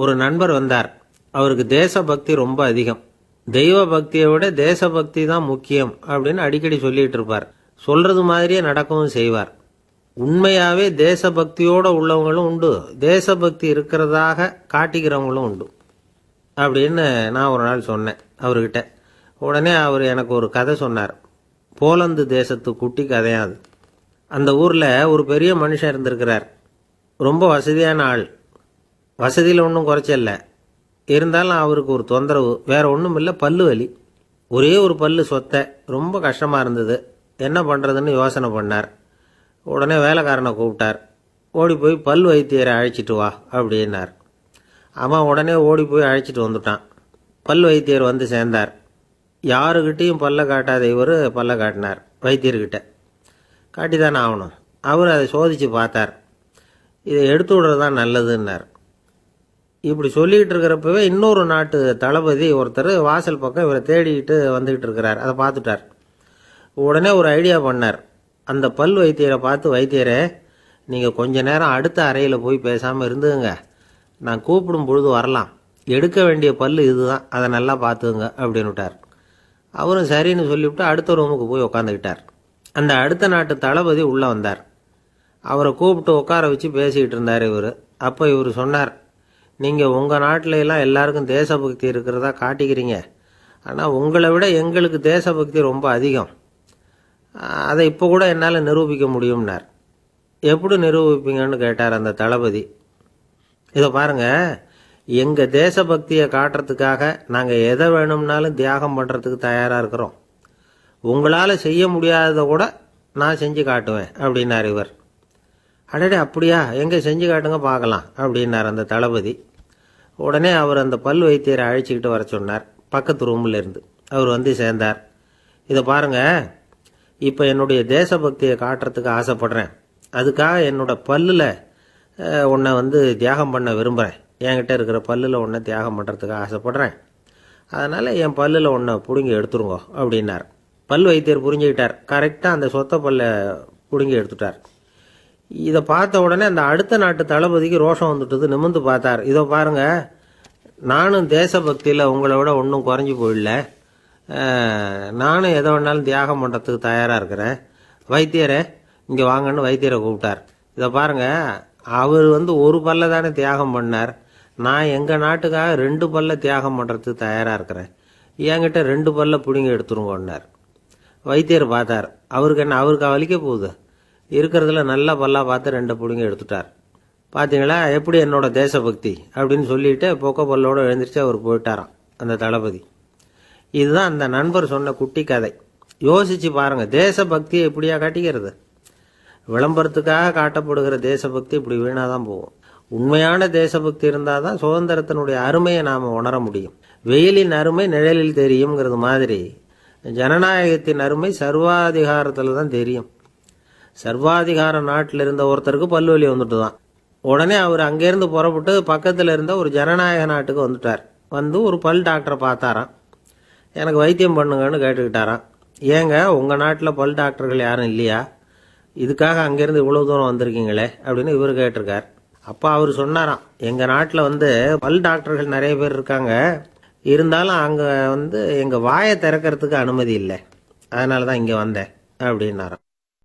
ஒரு நண்பர் வந்தார். அவருக்கு தேசபக்தி ரொம்ப அதிகம். தெய்வ பக்தியை விட தேசபக்தி தான் முக்கியம் அப்படின்னு அடிக்கடி சொல்லிட்டு இருப்பார். சொல்றது மாதிரியே நடக்கவும் செய்வார். உண்மையாவே தேசபக்தியோட உள்ளவங்களும் உண்டு, தேசபக்தி இருக்கிறதாக காட்டிக்கிறவங்களும் உண்டு அப்படின்னு நான் ஒரு நாள் சொன்னேன் அவர்கிட்ட. உடனே அவர் எனக்கு ஒரு கதை சொன்னார். போலந்து தேசத்து குட்டி கதையாது. அந்த ஊரில் ஒரு பெரிய மனுஷன் இருந்திருக்கிறார். ரொம்ப வசதியான ஆள். வசதியில் ஒன்றும் குறைச்சல. இருந்தாலும் அவருக்கு ஒரு தொந்தரவு, வேற ஒன்றும் இல்லை, பல்லு வலி. ஒரே ஒரு பல்லு சொத்தை. ரொம்ப கஷ்டமாக இருந்தது. என்ன பண்ணுறதுன்னு யோசனை பண்ணார். உடனே வேலைக்காரனை கூப்பிட்டார். ஓடி போய் பல் வைத்தியரை அழைச்சிட்டு வா அப்படின்னார். அவன் உடனே ஓடி போய் அழைச்சிட்டு வந்துட்டான். பல் வைத்தியர் வந்து சேர்ந்தார். யாருக்கிட்டையும் பல்ல காட்டாத இவர் பல்ல காட்டினார் வைத்தியர்கிட்ட. காட்டி தானே ஆகணும். அவர் அதை சோதித்து பார்த்தார். இதை எடுத்து விடுறது தான் நல்லதுன்னார். இப்படி சொல்லிக்கிட்டு இருக்கிறப்பவே இன்னொரு நாட்டு தளபதி ஒருத்தர் வாசல் பக்கம் இவரை தேடிக்கிட்டு வந்துக்கிட்டு இருக்கிறார். அதை பார்த்துட்டார். உடனே ஒரு ஐடியா பண்ணார். அந்த பல் வைத்தியரை பார்த்து, வைத்தியரே, நீங்கள் கொஞ்ச நேரம் அடுத்த அறையில் போய் பேசாமல் இருந்துங்க, நான் கூப்பிடும் பொழுது வரலாம், எடுக்க வேண்டிய பல் இதுதான், அதை நல்லா பார்த்துங்க அப்படின்னு விட்டார். அவரும் சரின்னு சொல்லிவிட்டு அடுத்த ரூமுக்கு போய் உட்காந்துக்கிட்டார். அந்த அடுத்த நாட்டு தளபதி உள்ளே வந்தார். அவரை கூப்பிட்டு உட்கார வச்சு பேசிக்கிட்டு இருந்தார் இவர். அப்போ இவர் சொன்னார், நீங்கள் உங்கள் நாட்டில எல்லாம் எல்லாருக்கும் தேசபக்தி இருக்கிறதா காட்டிக்கிறீங்க, ஆனால் உங்களை விட எங்களுக்கு தேசபக்தி ரொம்ப அதிகம். அதை இப்போ கூட என்னால் நிரூபிக்க முடியும்னார். எப்படி நிரூபிப்பீங்கன்னு கேட்டார் அந்த தளபதி. இதை பாருங்கள், எங்கள் தேசபக்தியை காட்டுறதுக்காக நாங்கள் எதை வேணும்னாலும் தியாகம் பண்ணுறதுக்கு தயாராக இருக்கிறோம். உங்களால் செய்ய முடியாததை கூட நான் செஞ்சு காட்டுவேன் அப்படின்னார் இவர். அடடே, அப்படியா, எங்கே செஞ்சு காட்டுங்க பார்க்கலாம் அப்படின்னார் அந்த தளபதி. உடனே அவர் அந்த பல் வைத்தியரை அழைச்சிக்கிட்டு வர சொன்னார். பக்கத்து ரூமில் இருந்து அவர் வந்து சேர்ந்தார். இதை பாருங்கள், இப்போ என்னுடைய தேசபக்தியை காட்டுறதுக்கு ஆசைப்படுறேன். அதுக்காக என்னோட பல்லில் உன்னை வந்து தியாகம் பண்ண விரும்புகிறேன். என்கிட்ட இருக்கிற பல்லில் ஒன்றை தியாகம் பண்ணுறதுக்கு ஆசைப்படுறேன். அதனால் என் பல்லில் ஒன்றை பிடுங்கி எடுத்துருங்கோ அப்படின்னார். பல் வைத்தியர் புரிஞ்சுக்கிட்டார். கரெக்டாக அந்த சொத்த பல்லை பிடுங்கி எடுத்துட்டார். இதை பார்த்த உடனே அந்த அடுத்த நாட்டு தளபதிக்கு ரோஷம் வந்துட்டது. நிமிர்ந்து பார்த்தார். இதோ பாருங்கள், நானும் தேசபக்தியில் உங்களை விட ஒன்றும் குறைஞ்சி போயிடல. நானும் எதை வேணாலும் தியாகம் பண்ணுறதுக்கு தயாராக இருக்கிறேன். வைத்தியரே, இங்கே வாங்கன்னு வைத்தியரை கூப்பிட்டார். இதை பாருங்கள், அவர் வந்து ஒரு பல்ல தானே தியாகம் பண்ணார். நான் எங்கள் நாட்டுக்காக 2 பல்ல தியாகம் பண்ணுறதுக்கு தயாராக இருக்கிறேன். என்கிட்ட 2 பல்ல பிடிங்க எடுத்துருங்கன்னார். வைத்தியர் பார்த்தார். அவருக்கு என்ன, அவருக்கு வலிக்க போகுது. இருக்கிறதுல நல்ல பல்லா பார்த்து 2 பிடிங்க எடுத்துட்டார். பார்த்தீங்களா எப்படி என்னோட தேசபக்தி அப்படின்னு சொல்லிட்டு பொக்க பல்லோடு எழுந்திரிச்சு அவர் போயிட்டாராம் அந்த தளபதி. இதுதான் அந்த நண்பர் சொன்ன குட்டி கதை. யோசிச்சு பாருங்கள், தேசபக்தியை எப்படியா காட்டிக்கிறது? விளம்பரத்துக்காக காட்டப்படுகிற தேசபக்தி இப்படி வீணாக தான் போகும். உண்மையான தேசபக்தி இருந்தால் தான் சுதந்திரத்தினுடைய அருமையை நாம் உணர முடியும். வெயிலின் அருமை நிழலில் தெரியுங்கிறது மாதிரி ஜனநாயகத்தின் அருமை சர்வாதிகாரத்தில் தான் தெரியும். சர்வாதிகார நாட்டில் இருந்த ஒருத்தருக்கு பல்வலி வந்துட்டு தான். உடனே அவர் அங்கேருந்து புறப்பட்டு பக்கத்தில் இருந்த ஒரு ஜனநாயக நாட்டுக்கு வந்துட்டார். வந்து ஒரு பல் டாக்டரை பார்த்தாராம். எனக்கு வைத்தியம் பண்ணுங்கன்னு கேட்டுக்கிட்டாராம். ஏங்க, உங்கள் நாட்டில் பல் டாக்டர்கள் யாரும் இல்லையா? இதுக்காக அங்கேருந்து இவ்வளோ தூரம் வந்திருக்கீங்களே அப்படின்னு இவர் கேட்டிருக்கார். அப்போ அவர் சொன்னாராம், எங்கள் நாட்டில் வந்து பல் டாக்டர்கள் நிறைய பேர் இருக்காங்க, இருந்தாலும் அங்கே வந்து எங்கள் வாயை திறக்கிறதுக்கு அனுமதி இல்லை, அதனால தான் இங்கே வந்தேன் அப்படின்னாராம்.